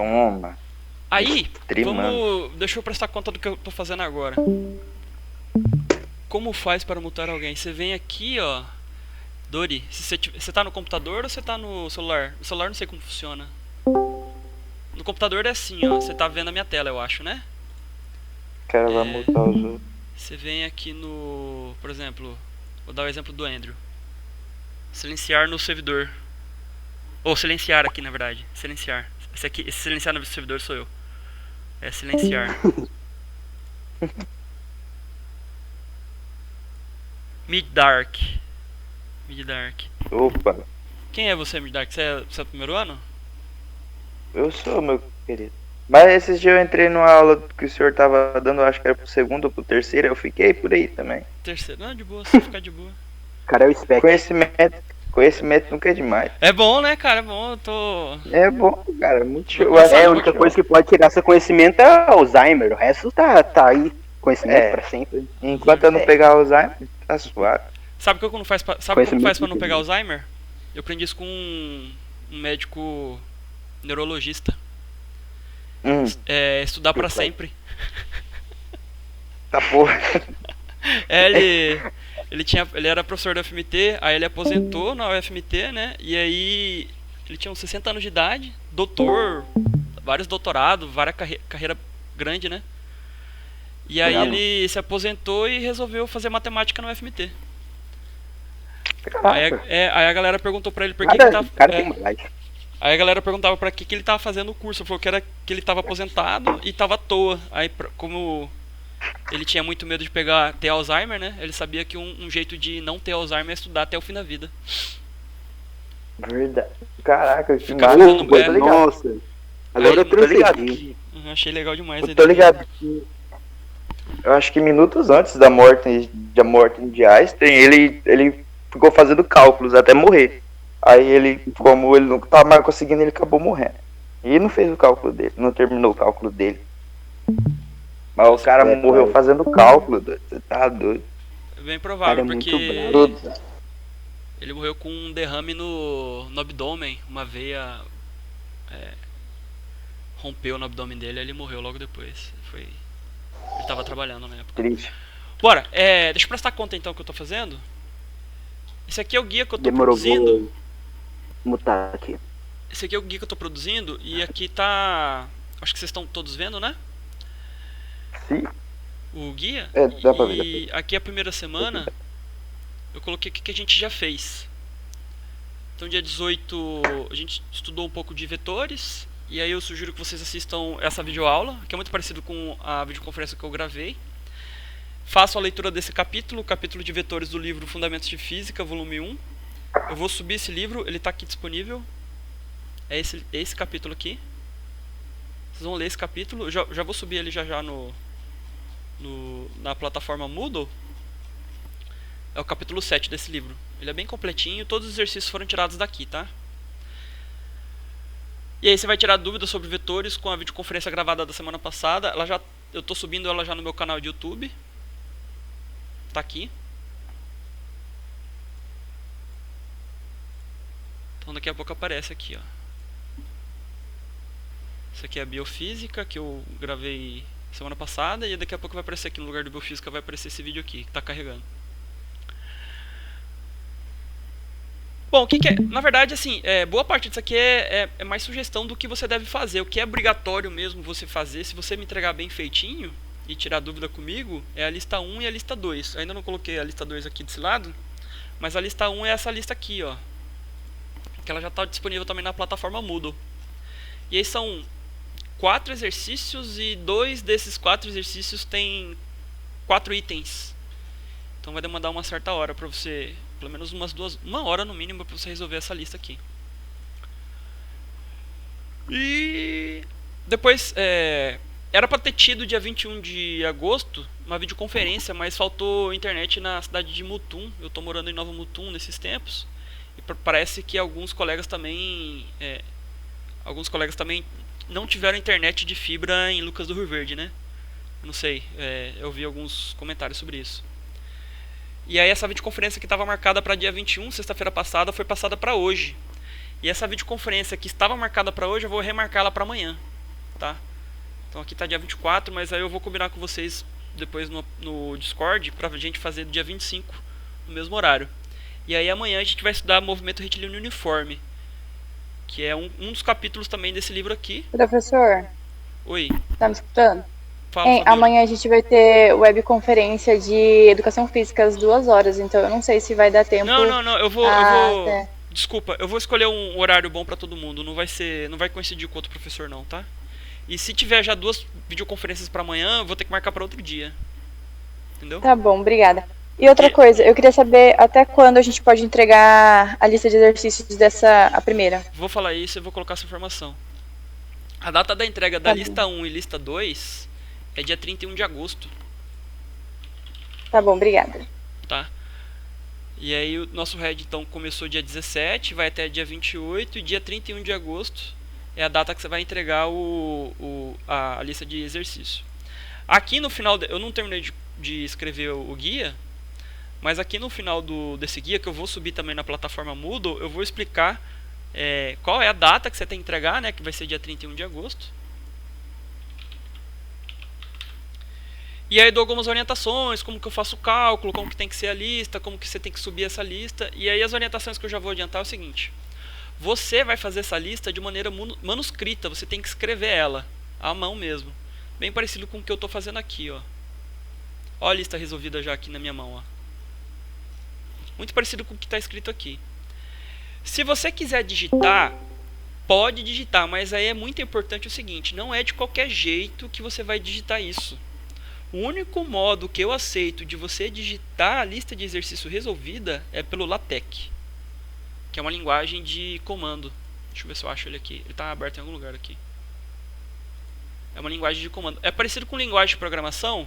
Toma. Aí, Streamando. deixa eu prestar conta do que eu tô fazendo agora. Como faz para mutar alguém? Você vem aqui, ó. Dori, se você tá no computador ou você tá no celular? No celular não sei como funciona. No computador é assim, ó. Você tá vendo a minha tela, eu acho, né? O cara vai É, multar os outros. você vem aqui no... Por exemplo, vou dar o exemplo do Andrew. Silenciar no servidor. Ou silenciar aqui, na verdade. Silenciar. Esse silenciar no servidor sou eu. É silenciar. Mid-Dark. Mid-Dark. Opa, Quem é você, Mid-Dark? Você é do primeiro ano? eu sou, meu querido. Mas esses dias eu entrei numa aula que o senhor tava dando, acho que era pro segundo ou pro terceiro, eu fiquei por aí também. Terceiro. Não, de boa, você ficar de boa. O cara é o spec. Conhecimento nunca é demais. É bom, né, cara? É bom, eu tô... É bom, cara, muito show. É, a única coisa que pode tirar seu conhecimento é Alzheimer. O resto tá aí. Conhecimento É. pra sempre. Enquanto eu não pegar Alzheimer, tá suave. Sabe como faz pra não pegar Alzheimer? Eu aprendi isso com um médico neurologista. É estudar pra sempre. Tá porra. Ele era professor da UFMT, aí ele aposentou na UFMT, né? E aí ele tinha uns 60 anos de idade, doutor, vários doutorados, várias carreira grande, né? E aí ele se aposentou e resolveu fazer matemática na UFMT. Aí a galera perguntou pra ele por que ele tava... Aí a galera perguntava pra que ele tava fazendo o curso. Ele falou que era que ele tava aposentado e tava à toa. Aí como ele tinha muito medo de ter Alzheimer, né? Ele sabia que um jeito de não ter Alzheimer é estudar até o fim da vida. Verdade. Caraca, que Ficar massa. fazendo- Nossa. Agora eu tô ligado transcendi. que- Achei legal demais. Eu tô ligado que eu acho que minutos antes da morte de Einstein, ele ficou fazendo cálculos até morrer. Aí ele, como ele não tava mais conseguindo, ele acabou morrendo. E não fez o cálculo dele, não terminou o cálculo dele. Mas o cara morreu fazendo cálculo, doido. Você tá doido. É bem O cara provável, é muito porque bravo. ele morreu com um derrame no abdômen. Uma veia rompeu no abdômen dele e ele morreu logo depois. Ele tava trabalhando na época. Triste. Bora, deixa eu prestar conta então o que eu tô fazendo. Esse aqui é o guia que eu tô Demorou, produzindo. vou mutar aqui. Esse aqui é o guia que eu tô produzindo e aqui tá... Acho que vocês estão todos vendo, né? Sim. O guia. É, dá pra ver. E aqui a primeira semana eu coloquei o que a gente já fez. Então dia 18 a gente estudou um pouco de vetores. E aí eu sugiro que vocês assistam essa videoaula, que é muito parecido com a videoconferência que eu gravei. Façam a leitura desse capítulo, o capítulo de vetores do livro Fundamentos de Física, volume 1. Eu vou subir esse livro, ele está aqui disponível. É esse capítulo aqui. Vocês vão ler esse capítulo. Eu já vou subir ele já na plataforma Moodle. É o capítulo 7 desse livro. Ele é bem completinho, todos os exercícios foram tirados daqui, tá? E aí você vai tirar dúvidas sobre vetores com a videoconferência gravada da semana passada. Eu tô subindo ela já no meu canal de YouTube. Tá aqui. Então daqui a pouco aparece aqui, ó. Isso aqui é a biofísica que eu gravei semana passada. E daqui a pouco vai aparecer aqui no lugar do biofísica, vai aparecer esse vídeo aqui que tá carregando. Bom, o que é? Na verdade, assim, boa parte disso aqui é mais sugestão do que você deve fazer. O que é obrigatório mesmo você fazer, se você me entregar bem feitinho e tirar dúvida comigo, é a lista 1 e a lista 2. Ainda não coloquei a lista 2 aqui desse lado, mas a lista 1 é essa lista aqui, ó. Que ela já está disponível também na plataforma Moodle. E aí são 4 exercícios e 2 desses 4 exercícios tem 4 itens. Então vai demandar uma certa hora para você, pelo menos uma hora no mínimo para você resolver essa lista aqui. E depois era para ter tido dia 21 de agosto uma videoconferência, mas faltou internet na cidade de Mutum. Eu estou morando em Nova Mutum nesses tempos. E parece que alguns colegas também não tiveram internet de fibra em Lucas do Rio Verde, né? Não sei, eu vi alguns comentários sobre isso. E aí essa videoconferência que estava marcada para dia 21, sexta-feira passada, foi passada para hoje. E essa videoconferência que estava marcada para hoje, eu vou remarcar ela para amanhã. tá? Então aqui tá dia 24, mas aí eu vou combinar com vocês depois no Discord pra gente fazer dia 25, no mesmo horário. E aí amanhã a gente vai estudar movimento retilíneo uniforme, que é um dos capítulos também desse livro aqui. Professor, Oi, tá me escutando? fala, Fabiana. Amanhã a gente vai ter webconferência de educação física às 2 horas, então eu não sei se vai dar tempo. Não, eu vou até... Desculpa, eu vou escolher um horário bom pra todo mundo, não vai coincidir com outro professor não, tá? E se tiver já 2 videoconferências pra amanhã, eu vou ter que marcar pra outro dia. Entendeu? Tá bom, obrigada. E outra coisa, eu queria saber até quando a gente pode entregar a lista de exercícios a primeira. Vou falar isso e vou colocar essa informação. A data da entrega da lista 1 e lista 2 é dia 31 de agosto. Tá bom, obrigada. Tá? E aí o nosso RED então começou dia 17, vai até dia 28 e dia 31 de agosto é a data que você vai entregar a lista de exercício. Aqui no final, eu não terminei de escrever o guia, mas aqui no final desse guia, que eu vou subir também na plataforma Moodle, eu vou explicar qual é a data que você tem que entregar, né, que vai ser dia 31 de agosto. E aí dou algumas orientações, como que eu faço o cálculo, como que tem que ser a lista, como que você tem que subir essa lista. E aí as orientações que eu já vou adiantar é o seguinte: você vai fazer essa lista de maneira manuscrita, você tem que escrever ela, à mão mesmo. Bem parecido com o que eu estou fazendo aqui, ó. Ó a lista resolvida já aqui na minha mão, ó. Muito parecido com o que está escrito aqui. Se você quiser digitar, pode digitar, mas aí é muito importante o seguinte: não é de qualquer jeito que você vai digitar isso. O único modo que eu aceito de você digitar a lista de exercício resolvida é pelo LaTeX, que é uma linguagem de comando. Deixa eu ver se eu acho ele aqui. Ele está aberto em algum lugar aqui. É uma linguagem de comando. É parecido com linguagem de programação.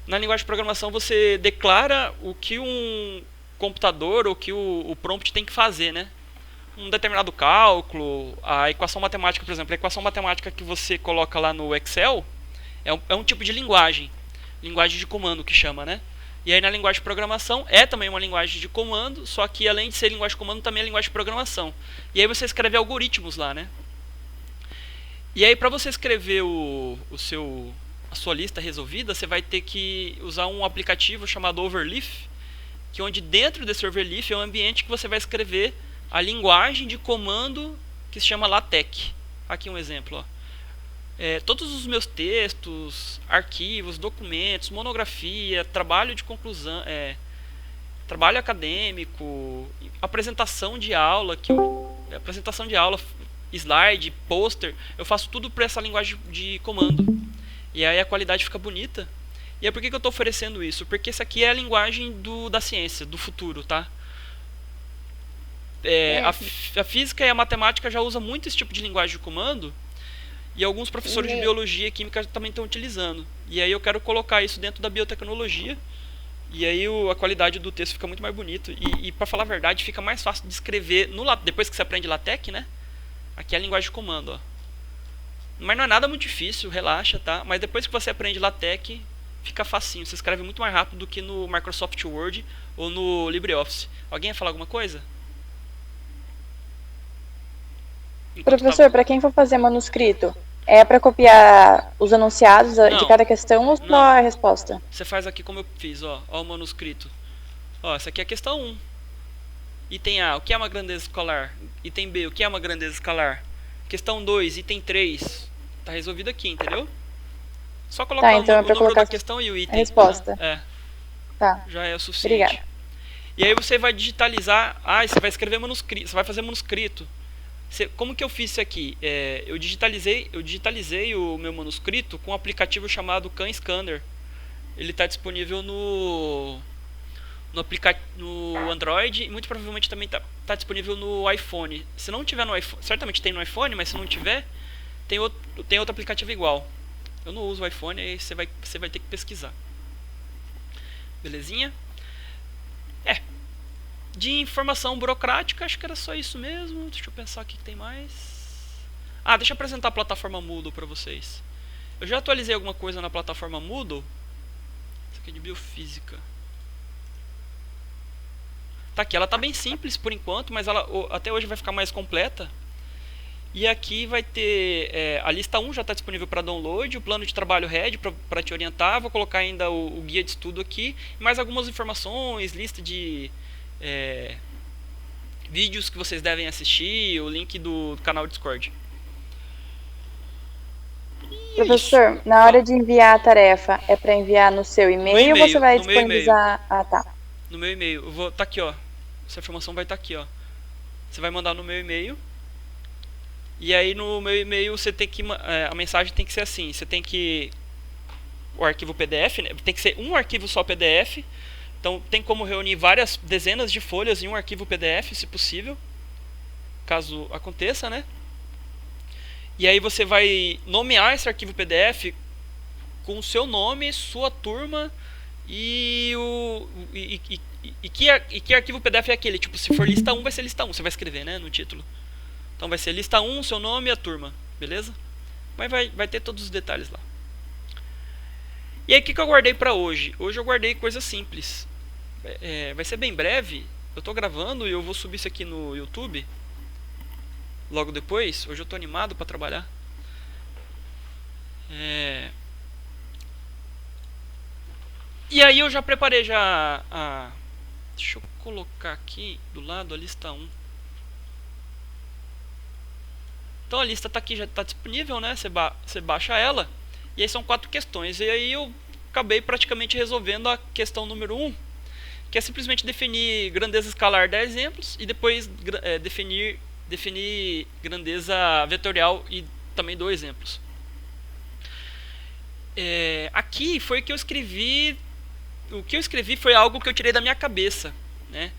Na linguagem de programação você declara o que um computador ou que o prompt tem que fazer, né? Um determinado cálculo, a equação matemática, por exemplo. A equação matemática que você coloca lá no Excel é um tipo de linguagem de comando que chama, né? E aí na linguagem de programação é também uma linguagem de comando, só que além de ser linguagem de comando também é linguagem de programação. E aí você escreve algoritmos lá, né? E aí para você escrever a sua lista resolvida, você vai ter que usar um aplicativo chamado Overleaf, que onde dentro desse Overleaf é um ambiente que você vai escrever a linguagem de comando que se chama LaTeX. Aqui um exemplo, ó. Todos os meus textos, arquivos, documentos, monografia, trabalho de conclusão, trabalho acadêmico, apresentação de aula, slide, pôster, eu faço tudo para essa linguagem de comando. E aí a qualidade fica bonita. E aí por que eu estou oferecendo isso? Porque essa aqui é a linguagem da ciência, do futuro, tá? A física e a matemática já usam muito esse tipo de linguagem de comando. E alguns professores de biologia e química também estão utilizando. E aí eu quero colocar isso dentro da biotecnologia. E aí a qualidade do texto fica muito mais bonito. E para falar a verdade, fica mais fácil de escrever depois que você aprende LaTeX, né? Aqui é a linguagem de comando, ó. Mas não é nada muito difícil, relaxa, tá? Mas depois que você aprende LaTeX, fica facinho. Você escreve muito mais rápido do que no Microsoft Word ou no LibreOffice. Alguém ia falar alguma coisa? Professor, para quem for fazer manuscrito, é para copiar os enunciados de cada questão ou só a resposta? Você faz aqui como eu fiz, ó o manuscrito. Ó, essa aqui é a questão 1. Item A, o que é uma grandeza escalar? Item B, o que é uma grandeza escalar? Questão 2, item 3. Tá resolvido aqui, entendeu? Só colocar então o número da questão e o item. A resposta. Tá. Já é o suficiente. Obrigada. E aí você vai digitalizar. Você vai escrever manuscrito. Você vai fazer manuscrito. Como que eu fiz isso aqui? Eu digitalizei o meu manuscrito com um aplicativo chamado Khan Scanner. Ele está disponível no Android e muito provavelmente também está disponível no iPhone. Se não tiver no iPhone, certamente tem no iPhone, mas se não tiver, tem outro aplicativo igual. Eu não uso o iPhone, aí você vai ter que pesquisar. Belezinha? De informação burocrática, acho que era só isso mesmo. Deixa eu pensar o que tem mais. Deixa eu apresentar a plataforma Moodle para vocês. Eu já atualizei alguma coisa na plataforma Moodle. Isso aqui é de biofísica. Tá aqui, ela tá bem simples por enquanto, mas ela até hoje vai ficar mais completa. E aqui vai ter a lista 1 já está disponível para download, o plano de trabalho Red para te orientar, vou colocar ainda o guia de estudo aqui, mais algumas informações, lista de vídeos que vocês devem assistir, o link do canal Discord. Professor, na hora de enviar a tarefa, é para enviar no seu e-mail ou você vai no meu disponibilizar? Ah, tá. No meu e-mail, tá aqui, ó. Essa informação vai estar aqui, ó. Você vai mandar no meu e-mail. E aí no meu e-mail você tem que a mensagem tem que ser assim, você tem que o arquivo PDF, né? Tem que ser um arquivo só PDF. Então tem como reunir várias dezenas de folhas em um arquivo PDF, se possível, caso aconteça, né? E aí você vai nomear esse arquivo PDF com o seu nome, sua turma e que arquivo PDF é aquele. Tipo, se for lista 1, vai ser lista 1, você vai escrever, né, no título. Então vai ser lista 1, seu nome e a turma, beleza? Mas vai ter todos os detalhes lá. E aí o que eu guardei pra hoje? Hoje eu guardei coisa simples. Vai ser bem breve. Eu tô gravando e eu vou subir isso aqui no YouTube logo depois. Hoje eu tô animado pra trabalhar. E aí eu já preparei deixa eu colocar aqui do lado a lista 1. Então a lista tá aqui, já está disponível, né? Você baixa ela. E aí são 4 questões. E aí eu acabei praticamente resolvendo a questão número 1, que é simplesmente definir grandeza escalar 10 exemplos e depois definir grandeza vetorial e também 2 exemplos. Aqui foi que eu escrevi. O que eu escrevi foi algo que eu tirei da minha cabeça, né?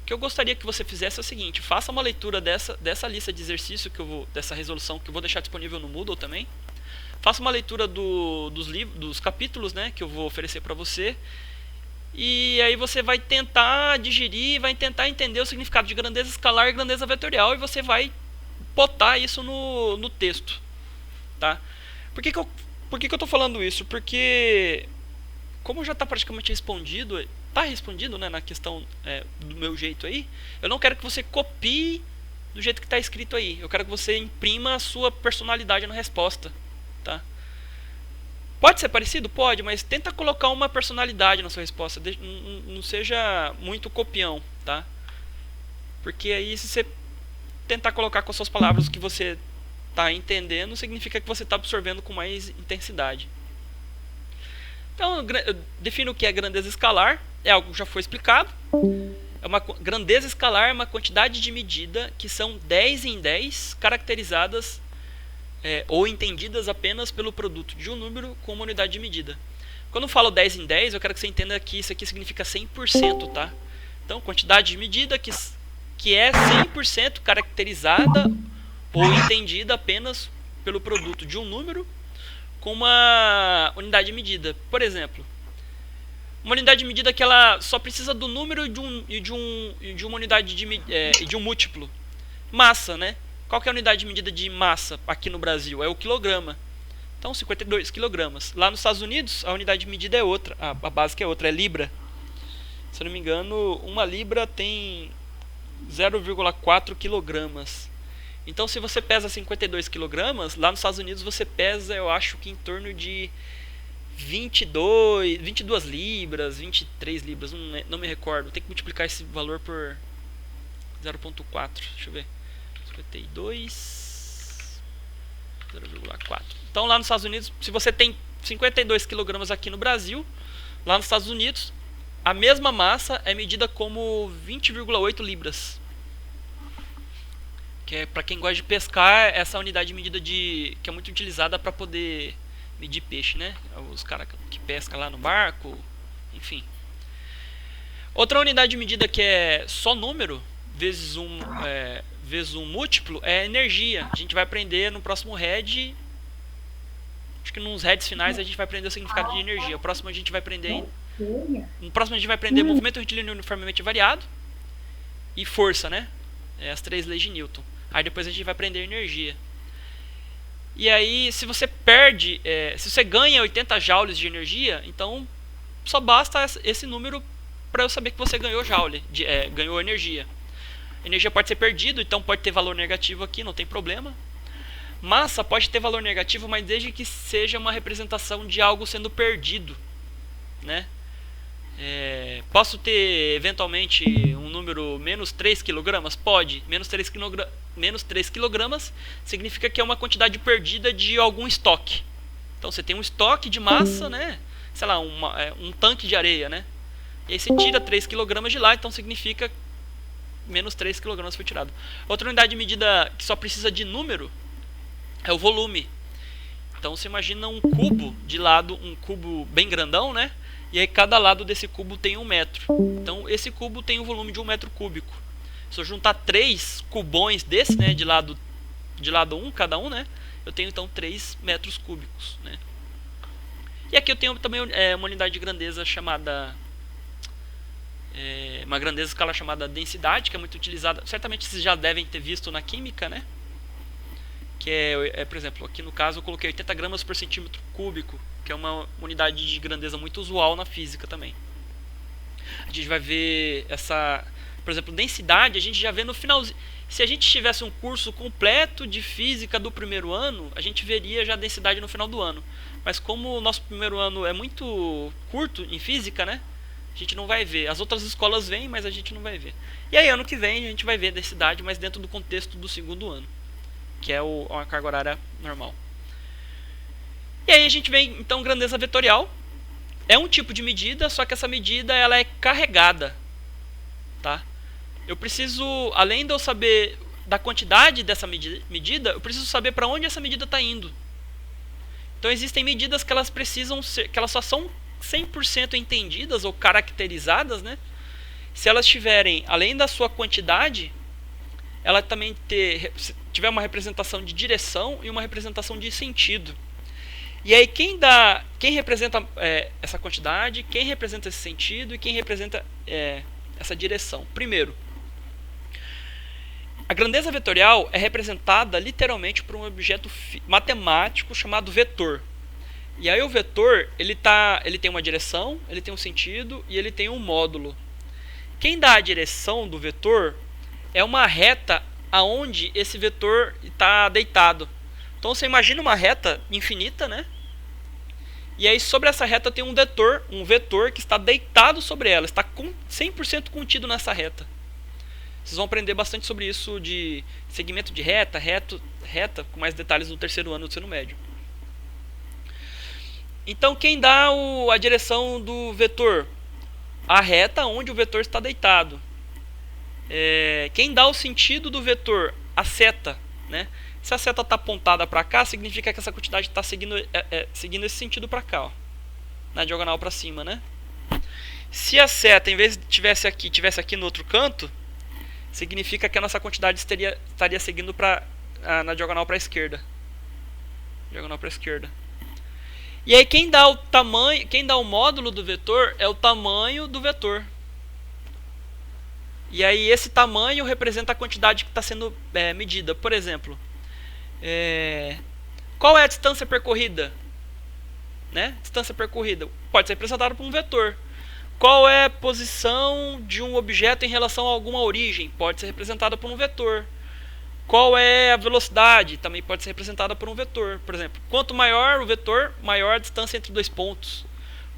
O que eu gostaria que você fizesse é o seguinte: faça uma leitura dessa lista de exercício dessa resolução que eu vou deixar disponível no Moodle também. Faça uma leitura dos capítulos, né, que eu vou oferecer para você. E aí você vai tentar digerir, vai tentar entender o significado de grandeza escalar e grandeza vetorial, e você vai botar isso no texto, tá? Por que eu tô falando isso? Porque como já está praticamente respondido, né, na questão do meu jeito aí, eu não quero que você copie do jeito que está escrito aí. Eu quero que você imprima a sua personalidade na resposta, tá? Pode ser parecido? Pode, mas tenta colocar uma personalidade na sua resposta. Não seja muito copião, tá? Porque aí se você tentar colocar com as suas palavras o que você está entendendo, significa que você está absorvendo com mais intensidade. Então, eu defino o que é grandeza escalar. É algo que já foi explicado. Grandeza escalar é uma quantidade de medida que são 10 em 10, caracterizadas ou entendidas apenas pelo produto de um número com uma unidade de medida. Quando eu falo 10 em 10, eu quero que você entenda que isso aqui significa 100%, tá? Então, quantidade de medida que é 100% caracterizada ou entendida apenas pelo produto de um número com uma unidade de medida. Por exemplo, uma unidade de medida que ela só precisa do número e de uma unidade de um múltiplo. Massa, né? Qual que é a unidade de medida de massa aqui no Brasil? É o quilograma. Então, 52 quilogramas. Lá nos Estados Unidos, a unidade de medida é outra. A básica é outra, é libra. Se eu não me engano, uma libra tem 0,4 quilogramas. Então, se você pesa 52 quilogramas, lá nos Estados Unidos você pesa, eu acho que em torno de 22 libras, 23 libras, não me recordo. Tem que multiplicar esse valor por 0,4. Deixa eu ver. 52, 0,4. Então, lá nos Estados Unidos, se você tem 52 quilogramas aqui no Brasil, lá nos Estados Unidos, a mesma massa é medida como 20,8 libras. Que é, para quem gosta de pescar, essa unidade de medida que é muito utilizada para poder medir peixe, né? Os caras que pescam lá no barco, enfim. Outra unidade de medida que é só número vezes um múltiplo é energia. A gente vai aprender no próximo head. Acho que nos heads finais a gente vai aprender o significado de energia. No próximo a gente vai aprender movimento retilíneo uniformemente variado e força, né? As 3 leis de Newton. Aí depois a gente vai aprender energia. E aí, se você perde, se você ganha 80 joules de energia, então só basta esse número para eu saber que você ganhou joule, ganhou energia. Energia pode ser perdido, então pode ter valor negativo aqui, não tem problema. Massa pode ter valor negativo, mas desde que seja uma representação de algo sendo perdido, né? Posso ter eventualmente um número menos 3 kg? Pode. Menos 3 kg significa que é uma quantidade perdida de algum estoque. Então você tem um estoque de massa, né? Sei lá, um tanque de areia, né? E aí você tira 3 kg de lá, então significa menos 3 kg foi tirado. Outra unidade de medida que só precisa de número é o volume. Então você imagina um cubo de lado, um cubo bem grandão, né? E aí cada lado desse cubo tem 1 metro. Então esse cubo tem um volume de 1 metro cúbico. Se eu juntar 3 cubões desse, né, de lado 1 cada um, né, eu tenho então 3 metros cúbicos, né. E aqui eu tenho também uma unidade de grandeza chamada uma grandeza escala chamada densidade, que é muito utilizada. Certamente vocês já devem ter visto na química, né? Que por exemplo, aqui no caso eu coloquei 80 gramas por centímetro cúbico, que é uma unidade de grandeza muito usual na física também. A gente vai ver por exemplo, densidade, a gente já vê no finalzinho. Se a gente tivesse um curso completo de física do primeiro ano, a gente veria já a densidade no final do ano. Mas como o nosso primeiro ano é muito curto em física, né? A gente não vai ver. As outras escolas vêm, mas a gente não vai ver. E aí ano que vem a gente vai ver a densidade, mas dentro do contexto do segundo ano, que é uma carga horária normal. E aí a gente vê então grandeza vetorial. É um tipo de medida, só que essa medida ela é carregada, tá? Eu preciso, além de eu saber da quantidade dessa medida, eu preciso saber para onde essa medida está indo. Então existem medidas que elas precisam ser, que elas só são 100% entendidas ou caracterizadas, né? Se elas tiverem, além da sua quantidade, ela também tiver uma representação de direção e uma representação de sentido. E aí quem representa essa quantidade, quem representa esse sentido e quem representa essa direção? Primeiro, a grandeza vetorial é representada literalmente por um objeto matemático chamado vetor. E aí o vetor ele tem uma direção, ele tem um sentido e ele tem um módulo. Quem dá a direção do vetor é uma reta aonde esse vetor está deitado. Então você imagina uma reta infinita, né? E aí sobre essa reta tem um vetor que está deitado sobre ela, está 100% contido nessa reta. Vocês vão aprender bastante sobre isso de segmento de reta, com mais detalhes no terceiro ano do ensino médio. Então quem dá a direção do vetor? A reta onde o vetor está deitado. Quem dá o sentido do vetor? A seta, né? Se a seta está apontada para cá, significa que essa quantidade está seguindo esse sentido para cá, ó, na diagonal para cima, né? Se a seta, em vez de tivesse aqui no outro canto, significa que a nossa quantidade estaria seguindo na diagonal para a esquerda. Diagonal para a esquerda. E aí quem dá o tamanho, quem dá o módulo do vetor é o tamanho do vetor. E aí esse tamanho representa a quantidade que está sendo medida. Por exemplo, qual é a distância percorrida? Né? Distância percorrida pode ser representada por um vetor. Qual é a posição de um objeto em relação a alguma origem? Pode ser representada por um vetor. Qual é a velocidade? Também pode ser representada por um vetor. Por exemplo, quanto maior o vetor, maior a distância entre dois pontos.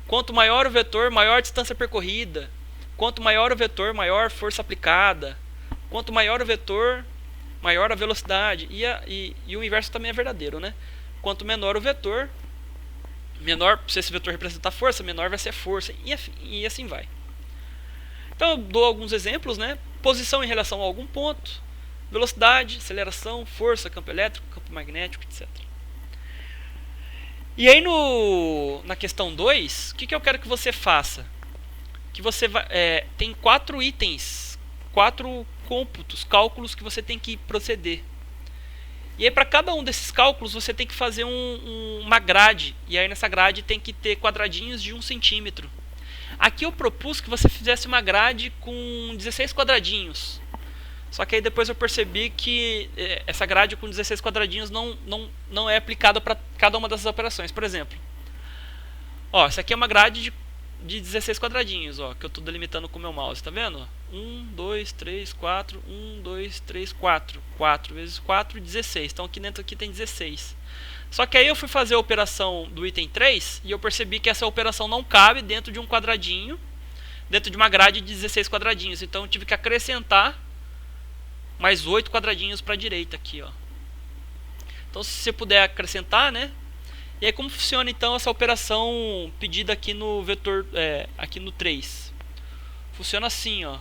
Quanto maior o vetor, maior a distância percorrida. Quanto maior o vetor, maior força aplicada. Quanto maior o vetor, maior a velocidade. E o inverso também é verdadeiro, né? Quanto menor o vetor, menor, se esse vetor representar força, menor vai ser a força. E assim vai. Então eu dou alguns exemplos, né? Posição em relação a algum ponto. Velocidade, aceleração, força, campo elétrico, campo magnético, etc. E aí na questão 2, o que eu quero que você faça? Que você tem 4 itens, 4 cômputos, cálculos que você tem que proceder. E aí para cada um desses cálculos você tem que fazer uma grade. E aí nessa grade tem que ter quadradinhos de 1 centímetro. Aqui eu propus que você fizesse uma grade com 16 quadradinhos. Só que aí depois eu percebi que essa grade com 16 quadradinhos não é aplicada para cada uma dessas operações. Por exemplo, essa aqui é uma grade de 16 quadradinhos, ó, que eu estou delimitando com o meu mouse, tá vendo? 1, 2, 3, 4, 1, 2, 3, 4. 4 vezes 4, 16. Então aqui dentro aqui tem 16. Só que aí eu fui fazer a operação do item 3 e eu percebi que essa operação não cabe dentro de um quadradinho, dentro de uma grade de 16 quadradinhos. Então eu tive que acrescentar mais 8 quadradinhos para a direita aqui, ó. Então se você puder acrescentar, né? E aí como funciona então essa operação pedida aqui no vetor, aqui no 3? Funciona assim, ó.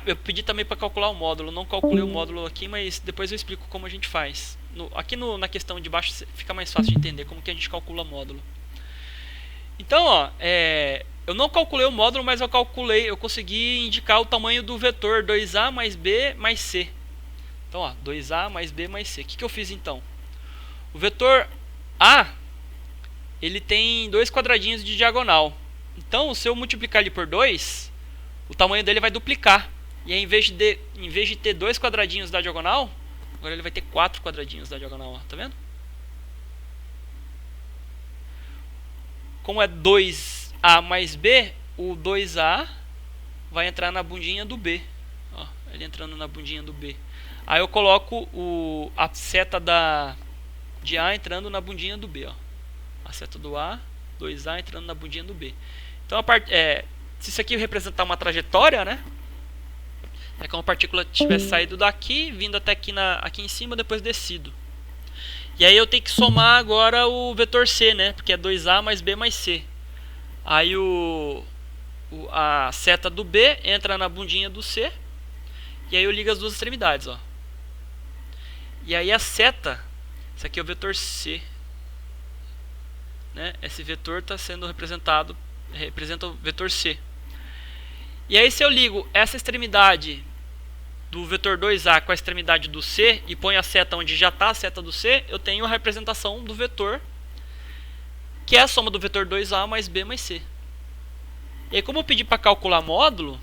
Eu pedi também para calcular o módulo. Não calculei o módulo aqui, mas depois eu explico como a gente faz. Aqui na questão de baixo fica mais fácil de entender como que a gente calcula módulo. Então, ó, eu não calculei o módulo, mas eu consegui indicar o tamanho do vetor 2A mais B mais C. Então, ó, 2A mais B mais C. O que eu fiz então? O vetor A, ele tem 2 quadradinhos de diagonal. Então, se eu multiplicar ele por 2, o tamanho dele vai duplicar. E aí, em vez de ter 2 quadradinhos da diagonal, agora ele vai ter 4 quadradinhos da diagonal, ó, tá vendo? Como é 2A mais B, o 2A vai entrar na bundinha do B. Ó, ele entrando na bundinha do B. Aí eu coloco a seta de A entrando na bundinha do B. Ó. A seta do A, 2A entrando na bundinha do B. Então, se isso aqui representar uma trajetória, né? É como a partícula tivesse saído daqui, vindo até aqui em cima, depois descido. E aí eu tenho que somar agora o vetor C, né? Porque é 2A mais B mais C. Aí a seta do B entra na bundinha do C. E aí eu ligo as duas extremidades, ó. E aí a seta, esse aqui é o vetor C, né? Esse vetor está sendo representa o vetor C. E aí se eu ligo essa extremidade do vetor 2A com a extremidade do C e ponho a seta onde já está a seta do C, eu tenho a representação do vetor, que é a soma do vetor 2A mais B mais C. E aí como eu pedi para calcular módulo,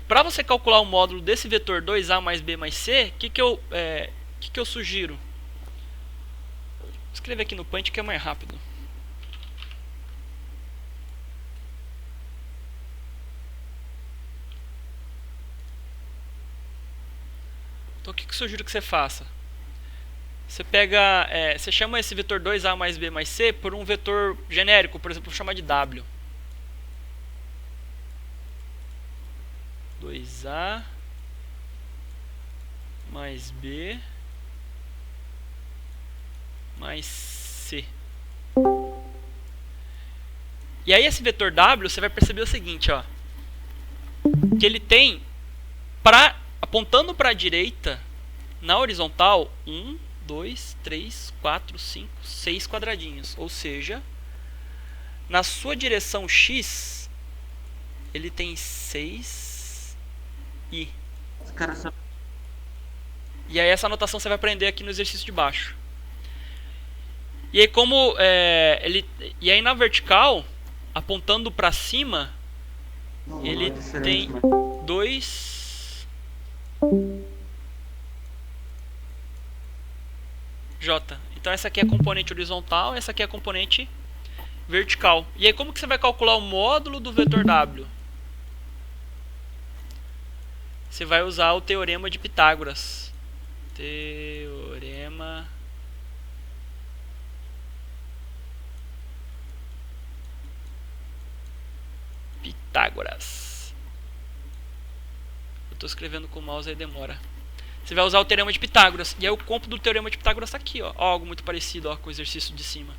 para você calcular o módulo desse vetor 2A mais B mais C, o que eu sugiro? Vou escrever aqui no Paint que é mais rápido. Então o que eu sugiro que você faça? Você pega, você chama esse vetor 2A mais B mais C por um vetor genérico, por exemplo, vou chamar de W. 2A mais B mais C. E aí esse vetor W, você vai perceber o seguinte, ó, que ele tem, apontando para a direita, na horizontal, 1, 2, 3, 4, 5, 6 quadradinhos. Ou seja, na sua direção X, ele tem 6 I. E aí essa anotação você vai aprender aqui no exercício de baixo. E aí e aí na vertical, apontando para cima, ele tem 2 J. Então essa aqui é a componente horizontal, essa aqui é a componente vertical. E aí como que você vai calcular o módulo do vetor W? Você vai usar o teorema de Pitágoras. Teorema Pitágoras. Eu estou escrevendo com o mouse aí demora. Você vai usar o teorema de Pitágoras. E aí o cômputo do teorema de Pitágoras está aqui, ó. Algo muito parecido, ó, com o exercício de cima.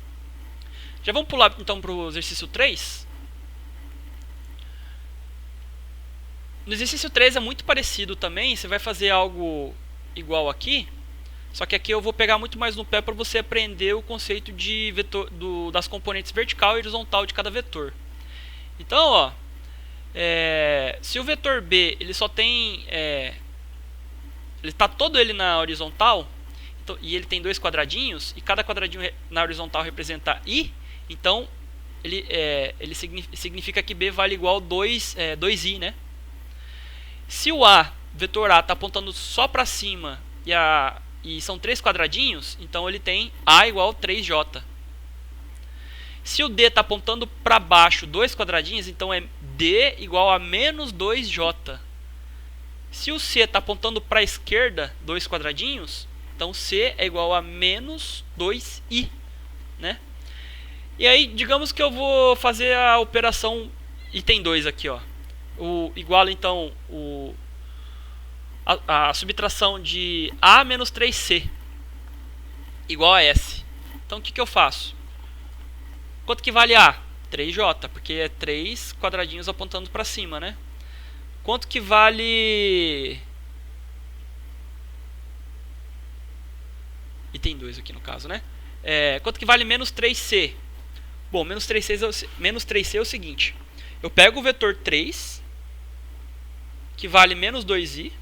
Já vamos pular então para o exercício 3. No exercício 3 é muito parecido também. Você vai fazer algo igual aqui. Só que aqui eu vou pegar muito mais no pé para você aprender o conceito de vetor, das componentes vertical e horizontal de cada vetor. Então, ó, se o vetor B ele só tem, ele está todo ele na horizontal, então, e ele tem 2 quadradinhos, e cada quadradinho na horizontal representa I, então ele significa que B vale igual 2I, né? Se o vetor A está apontando só para cima e são 3 quadradinhos, então ele tem A igual 3J. Se o D está apontando para baixo 2 quadradinhos, então é D igual a menos 2J. Se o C está apontando para a esquerda 2 quadradinhos, então C é igual a menos 2I, né? E aí, digamos que eu vou fazer a operação item 2 aqui, ó. Igual então a subtração de A menos 3C igual a S. Então o que eu faço? Quanto que vale A? 3J, porque é 3 quadradinhos apontando para cima, né? Quanto que vale... Item 2 aqui no caso, né? Quanto que vale menos 3C? Bom, menos 3C é o seguinte. Eu pego o vetor 3, que vale menos 2i,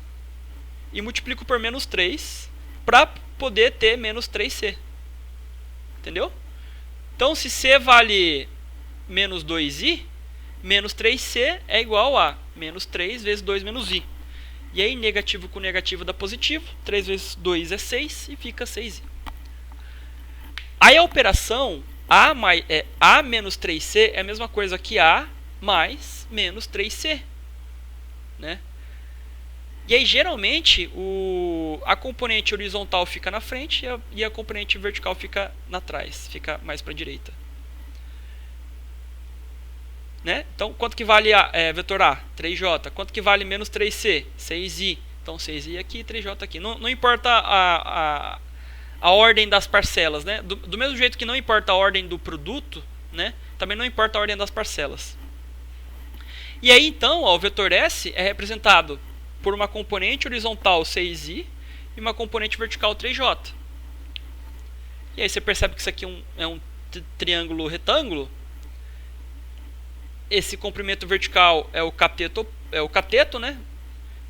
e multiplico por menos 3 para poder ter menos 3c. Entendeu? Então, se c vale menos 2i, menos 3c é igual a menos 3 vezes 2 menos i. E aí, negativo com negativo dá positivo. 3 vezes 2 é 6 e fica 6i. Aí a operação A menos 3c é a mesma coisa que A mais menos 3c. Né? E aí, geralmente, a componente horizontal fica na frente e a componente vertical fica atrás, fica mais para a direita. Né? Então, quanto que vale vetor A? 3J. Quanto que vale menos 3C? 6I. Então, 6I aqui e 3J aqui. Não importa a ordem das parcelas. Né? Do mesmo jeito que não importa a ordem do produto, né? Também não importa a ordem das parcelas. E aí, então, ó, o vetor S é representado por uma componente horizontal 6i e uma componente vertical 3j. E aí você percebe que isso aqui é um triângulo retângulo. Esse comprimento vertical é o cateto, né?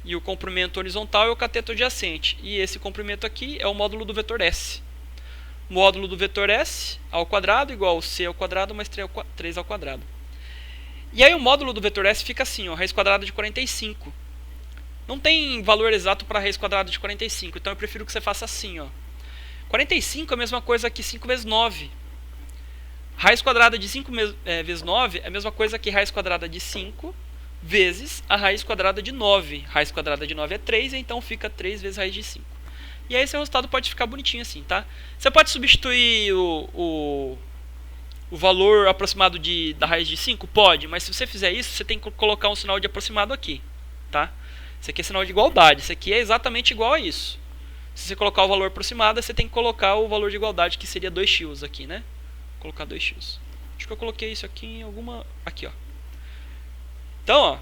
E o comprimento horizontal é o cateto adjacente. E esse comprimento aqui é o módulo do vetor S. Módulo do vetor S ao quadrado igual a c ao quadrado mais 3 ao quadrado. E aí o módulo do vetor S fica assim, ó, raiz quadrada de 45. Não tem valor exato para raiz quadrada de 45, então eu prefiro que você faça assim, ó. 45 é a mesma coisa que 5 vezes 9. Raiz quadrada de 5 vezes 9 é a mesma coisa que raiz quadrada de 5 vezes a raiz quadrada de 9. Raiz quadrada de 9 é 3, então fica 3 vezes raiz de 5. E aí esse resultado pode ficar bonitinho assim, tá? Você pode substituir o valor aproximado da raiz de 5? Pode, mas se você fizer isso, você tem que colocar um sinal de aproximado aqui, tá? Isso aqui é sinal de igualdade, isso aqui é exatamente igual a isso. Se você colocar o valor aproximado, você tem que colocar o valor de igualdade, que seria 2x aqui, né? Vou colocar 2x. Acho que eu coloquei isso aqui em alguma... Aqui, ó. Então, ó.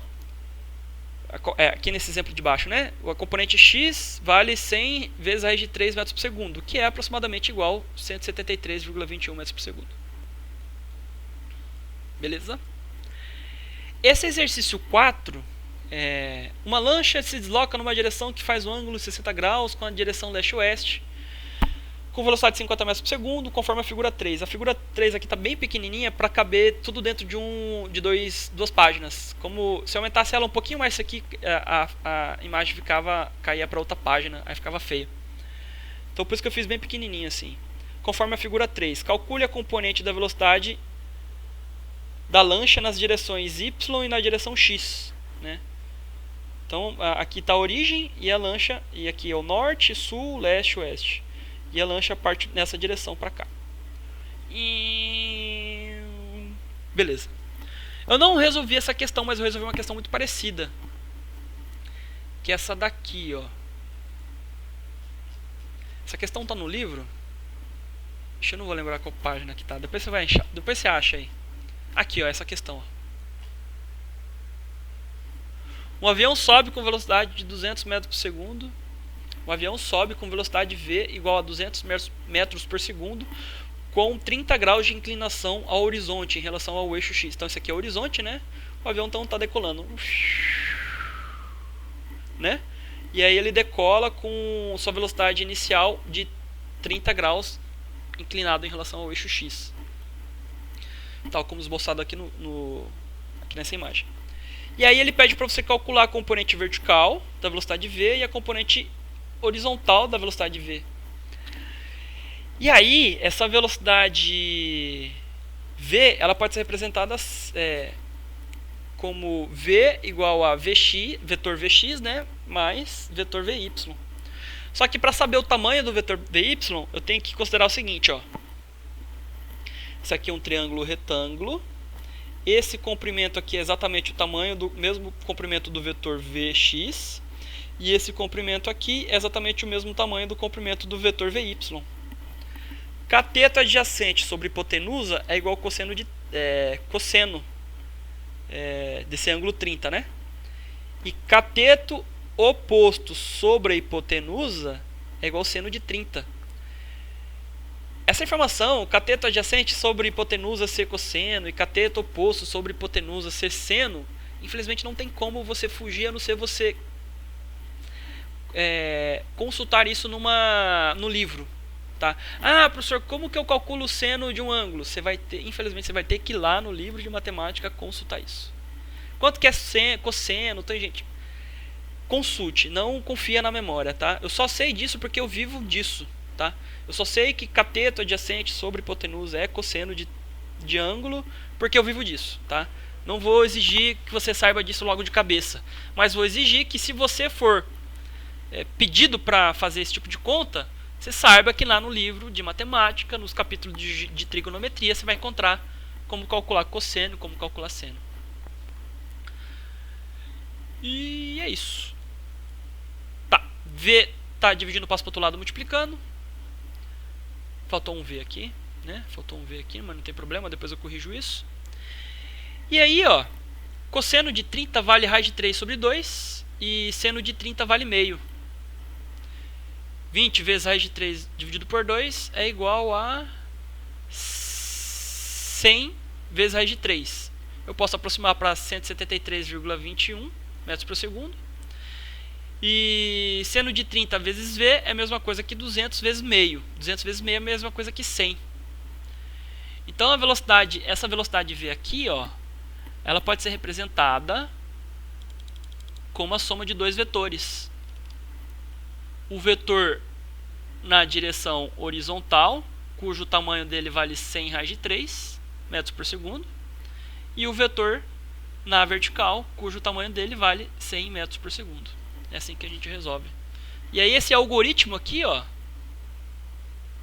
Aqui nesse exemplo de baixo, né? A componente x vale 100 vezes a raiz de 3 metros por segundo, que é aproximadamente igual a 173,21 metros por segundo. Beleza? Esse exercício 4... uma lancha se desloca numa direção que faz um ângulo de 60 graus com a direção leste-oeste, com velocidade de 50 metros por segundo, conforme a figura 3. A figura 3 aqui está bem pequenininha para caber tudo dentro de duas páginas. Como se eu aumentasse ela um pouquinho mais, isso aqui, a imagem caía para outra página, aí ficava feio. Então por isso que eu fiz bem pequenininho assim. Conforme a figura 3, calcule a componente da velocidade da lancha nas direções y e na direção x, né? Então, aqui está a origem e a lancha, e aqui é o norte, sul, leste, oeste. E a lancha parte nessa direção para cá. Beleza. Eu não resolvi essa questão, mas eu resolvi uma questão muito parecida. Que é essa daqui, ó. Essa questão está no livro. Eu não vou lembrar qual página que tá. Depois você acha aí. Aqui, ó, essa questão, ó. Um avião sobe com velocidade de 200 metros por segundo. Um avião sobe com velocidade v igual a 200 metros por segundo, com 30 graus de inclinação ao horizonte em relação ao eixo x. Então, isso aqui é o horizonte, né? O avião então está decolando. Né? E aí ele decola com sua velocidade inicial de 30 graus inclinado em relação ao eixo x. Tal como esboçado aqui, aqui nessa imagem. E aí ele pede para você calcular a componente vertical da velocidade v e a componente horizontal da velocidade v. E aí, essa velocidade V, ela pode ser representada como V igual a Vx, vetor Vx, né, mais vetor Vy. Só que para saber o tamanho do vetor Vy, eu tenho que considerar o seguinte, ó. Isso aqui é um triângulo retângulo. Esse comprimento aqui é exatamente o tamanho do mesmo comprimento do vetor Vx. E esse comprimento aqui é exatamente o mesmo tamanho do comprimento do vetor Vy. Cateto adjacente sobre hipotenusa é igual ao cosseno desse ângulo 30, né? E cateto oposto sobre a hipotenusa é igual ao seno de 30. Essa informação, cateto adjacente sobre hipotenusa ser cosseno e cateto oposto sobre hipotenusa ser seno, infelizmente não tem como você fugir, a não ser você consultar isso no livro. Tá? Ah, professor, como que eu calculo o seno de um ângulo? Infelizmente você vai ter que ir lá no livro de matemática consultar isso. Quanto que é cosseno, gente? Consulte, não confia na memória, tá? Eu só sei disso porque eu vivo disso, tá? Eu só sei que cateto adjacente sobre hipotenusa é cosseno de ângulo porque eu vivo disso, tá? Não vou exigir que você saiba disso logo de cabeça, mas vou exigir que se você for pedido para fazer esse tipo de conta, você saiba que lá no livro de matemática, nos capítulos de trigonometria, você vai encontrar como calcular cosseno, como calcular seno. E é isso. Tá, V tá dividindo, passo para o outro lado multiplicando. Faltou um V aqui, né? Faltou um V aqui, mas não tem problema, depois eu corrijo isso. E aí, ó, cosseno de 30 vale raiz de 3 sobre 2 e seno de 30 vale meio. 20 vezes raiz de 3 dividido por 2 é igual a 100 vezes raiz de 3. Eu posso aproximar para 173,21 metros por segundo. E seno de 30 vezes V é a mesma coisa que 200 vezes meio. 200 vezes meio é a mesma coisa que 100. Então essa velocidade V aqui, ó, ela pode ser representada como a soma de dois vetores. O vetor na direção horizontal, cujo tamanho dele vale 100 raiz de 3 metros por segundo, e o vetor na vertical, cujo tamanho dele vale 100 metros por segundo. É assim que a gente resolve. E aí esse algoritmo aqui, ó,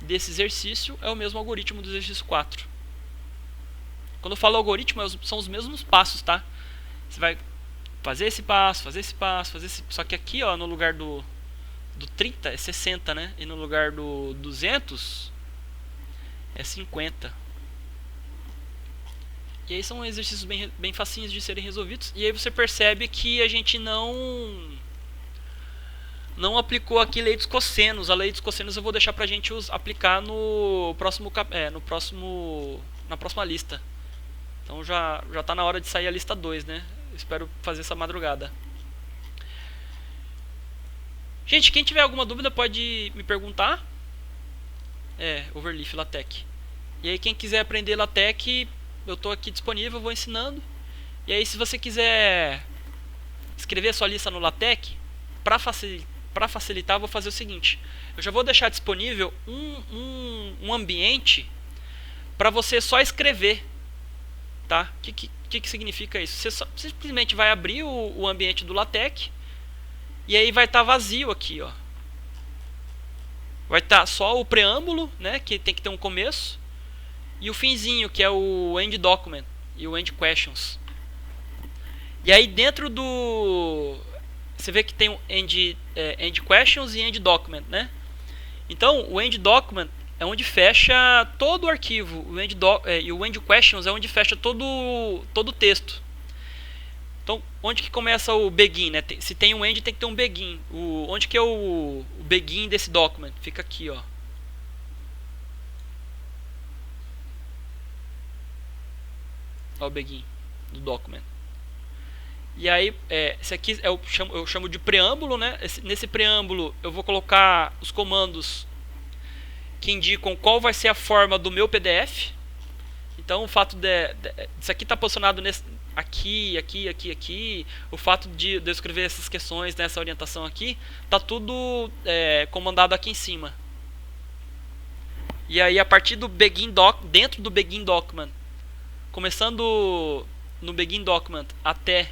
desse exercício é o mesmo algoritmo do exercício 4. Quando eu falo algoritmo, são os mesmos passos, tá? Você vai fazer esse passo, fazer esse passo, fazer esse... Só que aqui, ó, no lugar do 30 é 60, né? E no lugar do 200 é 50. E aí são exercícios bem facinhos de serem resolvidos. E aí você percebe que a gente não aplicou aqui lei dos cossenos. A lei dos cossenos eu vou deixar pra gente aplicar na próxima lista. Então já tá na hora de sair a lista 2, né? Espero fazer essa madrugada. Gente, quem tiver alguma dúvida pode me perguntar. Overleaf, LaTeX. E aí quem quiser aprender LaTeX, eu estou aqui disponível, vou ensinando. E aí se você quiser escrever a sua lista no LaTeX, para facilitar, eu vou fazer o seguinte. Eu já vou deixar disponível um ambiente para você só escrever. Tá? O que significa isso? Você simplesmente vai abrir o ambiente do LaTeX. E aí vai estar vazio aqui, ó. Vai estar só o preâmbulo, né, que tem que ter um começo, e o finzinho, que é o end document e o end questions. E aí dentro do... Você vê que tem o end questions e end document, né? Então o end document é onde fecha todo o arquivo, e o end questions é onde fecha todo o texto. Então, onde que começa o begin, né? Se tem um end, tem que ter um begin. Onde que é o begin desse document? Fica aqui, ó. Ó o begin do document. E aí, esse aqui eu chamo de preâmbulo, né? Nesse preâmbulo, eu vou colocar os comandos que indicam qual vai ser a forma do meu PDF. Então, o fato isso aqui está posicionado aqui, o fato de eu escrever essas questões nessa orientação aqui, tá tudo comandado aqui em cima. E aí a partir do begin dentro do begin document, começando no begin document até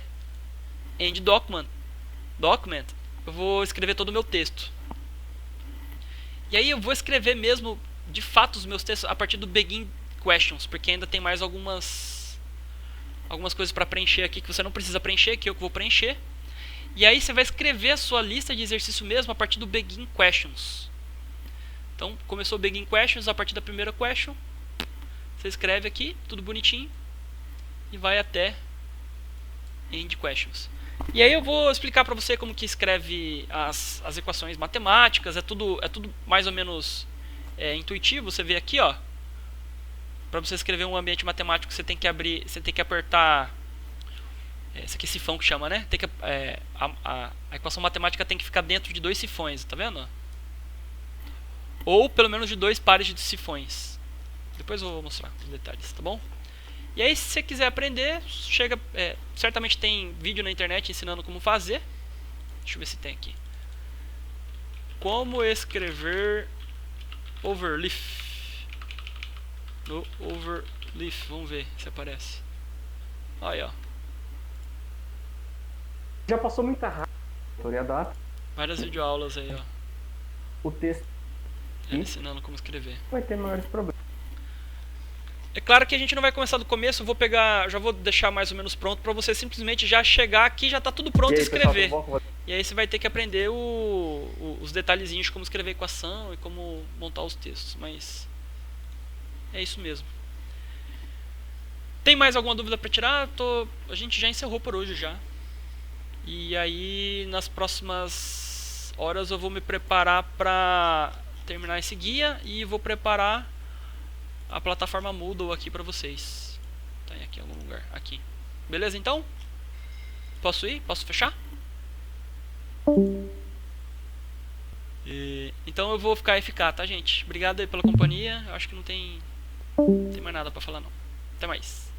end document, eu vou escrever todo o meu texto. E aí eu vou escrever mesmo, de fato, os meus textos a partir do begin questions, porque ainda tem mais algumas coisas para preencher aqui que você não precisa preencher, que eu vou preencher. E aí você vai escrever a sua lista de exercício mesmo a partir do begin questions. Então, começou o begin questions, a partir da primeira question, você escreve aqui, tudo bonitinho, e vai até end questions. E aí eu vou explicar para você como que escreve as equações matemáticas, é tudo mais ou menos intuitivo. Você vê aqui, ó, para você escrever um ambiente matemático, você tem que apertar, esse aqui é sifão que chama, né? A equação matemática tem que ficar dentro de 2 sifões, tá vendo? Ou pelo menos de 2 pares de sifões. Depois eu vou mostrar os detalhes, tá bom? E aí, se você quiser aprender, certamente tem vídeo na internet ensinando como fazer. Deixa eu ver se tem aqui. Como escrever overleaf. No overleaf, vamos ver se aparece. Aí, ó. Já passou muita raiva, a data. Várias videoaulas aí, ó. O texto ensinando como escrever. vai ter maiores problemas. É claro que a gente não vai começar do começo, já vou deixar mais ou menos pronto para você simplesmente já chegar aqui, já tá tudo pronto e escrever. E aí você vai ter que aprender os detalhezinhos de como escrever equação e como montar os textos, mas é isso mesmo. Tem mais alguma dúvida para tirar? A gente já encerrou por hoje já. E aí nas próximas horas eu vou me preparar para terminar esse guia e vou preparar a plataforma Moodle aqui pra vocês. Tá aqui em algum lugar, aqui. Beleza, então? Posso ir? Posso fechar? Então eu vou ficar FK, tá, gente? Obrigado aí pela companhia. Eu acho que não tem mais nada pra falar, não. Até mais.